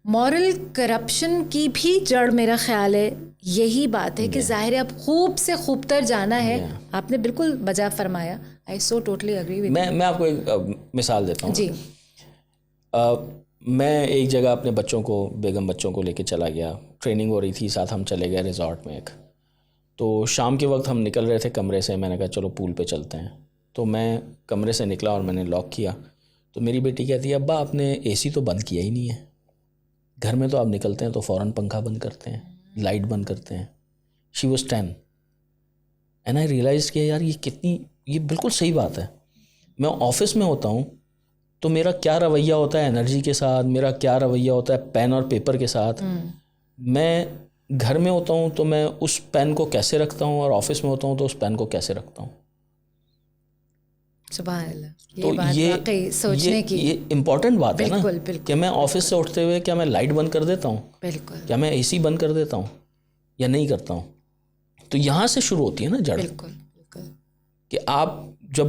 Moral corruption کی بھی جڑ میرا خیال ہے یہی بات ہے کہ ظاہر اب خوب سے خوب تر جانا ہے. آپ نے بالکل بجا فرمایا. آئی سو ٹوٹلی اگری ود. میں آپ کو ایک مثال دیتا ہوں. جی. میں ایک جگہ اپنے بچوں کو, بیگم بچوں کو لے کے چلا گیا, ٹریننگ ہو رہی تھی, ساتھ ہم چلے گئے ریزورٹ میں ایک. تو شام کے وقت ہم نکل رہے تھے کمرے سے, میں نے کہا چلو پول پہ چلتے ہیں. تو میں کمرے سے نکلا اور میں نے لاک کیا. تو میری بیٹی کہتی ہے ابا آپ نے اے سی تو بند کیا ہی نہیں ہے. گھر میں تو آپ نکلتے ہیں تو فوراً پنکھا بند کرتے ہیں, لائٹ بند کرتے ہیں. She was 10 and I realise کہ یار یہ بالکل صحیح بات ہے. میں آفس میں ہوتا ہوں تو میرا کیا رویہ ہوتا ہے انرجی کے ساتھ, میرا کیا رویہ ہوتا ہے پین اور پیپر کے ساتھ. میں گھر میں ہوتا ہوں تو میں اس پین کو کیسے رکھتا ہوں, اور آفس میں ہوتا ہوں تو اس پین کو کیسے رکھتا ہوں. سبحان اللہ. تو یہ امپورٹنٹ بات ہے نا کہ میں آفس سے اٹھتے ہوئے کیا میں لائٹ بند کر دیتا ہوں, کیا میں اے سی بند کر دیتا ہوں یا نہیں کرتا ہوں. تو یہاں سے شروع ہوتی ہے نا جڑ, کہ آپ جب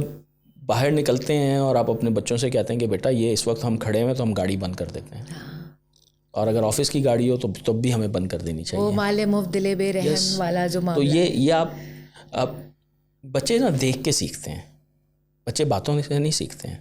باہر نکلتے ہیں اور آپ اپنے بچوں سے کہتے ہیں کہ بیٹا یہ اس وقت ہم کھڑے ہیں تو ہم گاڑی بند کر دیتے ہیں, اور اگر آفس کی گاڑی ہو تو تب بھی ہمیں بند کر دینی چاہیے. وہ مال مفدل بے رحم والا جو معاملہ. تو یہ آپ بچے نا دیکھ کے سیکھتے ہیں, بچے باتوں سے نہیں سیکھتے ہیں.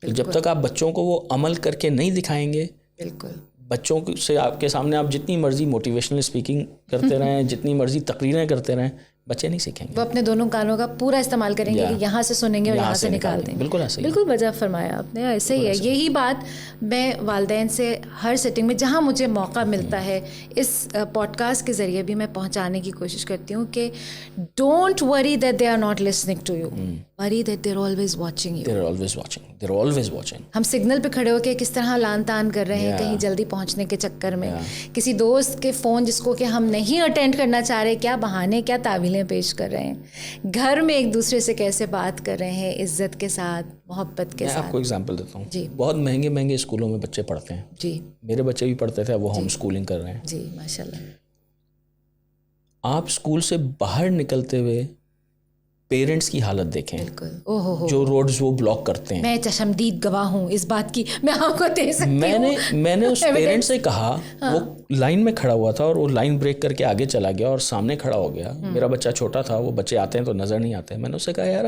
جب تک آپ بچوں کو وہ عمل کر کے نہیں دکھائیں گے, بالکل بچوں سے آپ کے سامنے آپ جتنی مرضی موٹیویشنل اسپیکنگ کرتے رہیں, جتنی مرضی تقریریں کرتے رہیں, بچے نہیں سیکھیں گے. وہ اپنے دونوں کانوں کا پورا استعمال کریں گے کہ یہاں سے سنیں گے اور یہاں سے نکال دیں گے. بالکل ایسے ہی, بالکل بجا فرمایا آپ نے. ایسے ہی ہے. یہی بات میں والدین سے ہر سیٹنگ میں جہاں مجھے موقع ملتا ہے اس پوڈ کاسٹ کے ذریعے بھی میں پہنچانے کی کوشش کرتی ہوں کہ don't worry that they are not listening to you, worry that they are always watching you. They are always watching, they are always watching. ہم سگنل پہ کھڑے ہو کے کس طرح لان تان کر رہے ہیں کہیں جلدی پہنچنے کے چکر میں. کسی دوست کے فون جس کو کہ ہم نہیں اٹینڈ کرنا چاہ رہے, کیا بہانے کیا تعویلیں پیش کر رہے ہیں. گھر میں ایک دوسرے سے کیسے بات کر رہے ہیں, عزت کے ساتھ, محبت کے ساتھ. میں آپ کو اگزامپل دیتا ہوں. جی. بہت مہنگے مہنگے اسکولوں میں بچے پڑھتے ہیں. جی. میرے بچے بھی پڑھتے تھے, وہ ہوم اسکولنگ کر رہے ہیں. جی ماشاء اللہ. آپ اسکول سے باہر نکلتے ہوئے پیرنٹس کی حالت دیکھیں. بالکل. جو روڈز وہ بلاک کرتے ہیں. میں چشمدید گواہ ہوں اس بات کی, میں آپ کو دے سکتی ہوں. میں نے اس پیرنٹ سے کہا, وہ لائن میں کھڑا ہوا تھا اور وہ لائن بریک کر کے آگے چلا گیا اور سامنے کھڑا ہو گیا. میرا بچہ چھوٹا تھا, وہ بچے آتے ہیں تو نظر نہیں آتے. میں نے اس سے کہا یار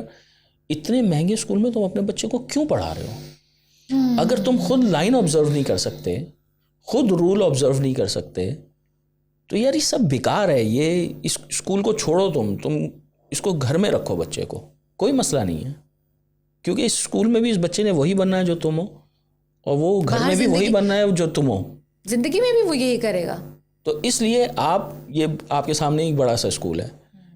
اتنے مہنگے اسکول میں تم اپنے بچے کو کیوں پڑھا رہے ہو؟ اگر تم خود لائن آبزرو نہیں کر سکتے, خود رول آبزرو نہیں کر سکتے, تو یار یہ سب بیکار ہے. یہ اس اسکول کو چھوڑو, تم اس کو گھر میں رکھو بچے کو, کوئی مسئلہ نہیں ہے. کیونکہ اس اسکول میں بھی اس بچے نے وہی بننا ہے جو تم ہو, اور وہ گھر میں بھی وہی بننا ہے جو تم ہو. زندگی میں بھی وہ یہی کرے گا. تو اس لیے آپ کے سامنے ایک بڑا سا اسکول ہے.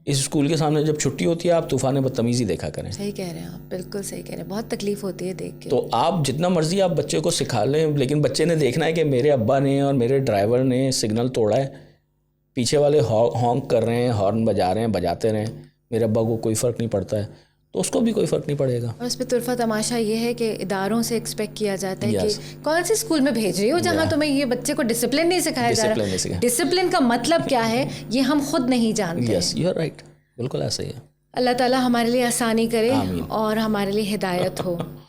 اس اسکول کے سامنے جب چھٹی ہوتی ہے آپ طوفان بدتمیزی دیکھا کریں. صحیح کہہ رہے ہیں آپ, بالکل صحیح کہہ رہے ہیں. بہت تکلیف ہوتی ہے دیکھ کے. تو آپ جتنا مرضی آپ بچے کو سکھا لیں, لیکن بچے نے دیکھنا ہے کہ میرے ابا نے اور میرے ڈرائیور نے سگنل توڑا ہے, پیچھے والے ہانک کر رہے ہیں, ہارن بجا رہے ہیں, بجاتے رہیں, میرے ابا کو کوئی فرق نہیں پڑتا ہے, تو اس کو بھی کوئی فرق نہیں پڑے گا. اور اس پہ طرفہ تماشا یہ ہے کہ اداروں سے ایکسپیکٹ کیا جاتا ہے کہ کون سے اسکول میں بھیج رہی ہو جہاں تمہیں یہ بچے کو ڈسپلن نہیں سکھایا جا رہا. ڈسپلن کا مطلب کیا ہے یہ ہم خود نہیں جانتے. یس یو آر رائٹ, بالکل ایسا ہی ہے. اللہ تعالیٰ ہمارے لیے آسانی کرے اور ہمارے لیے ہدایت ہو.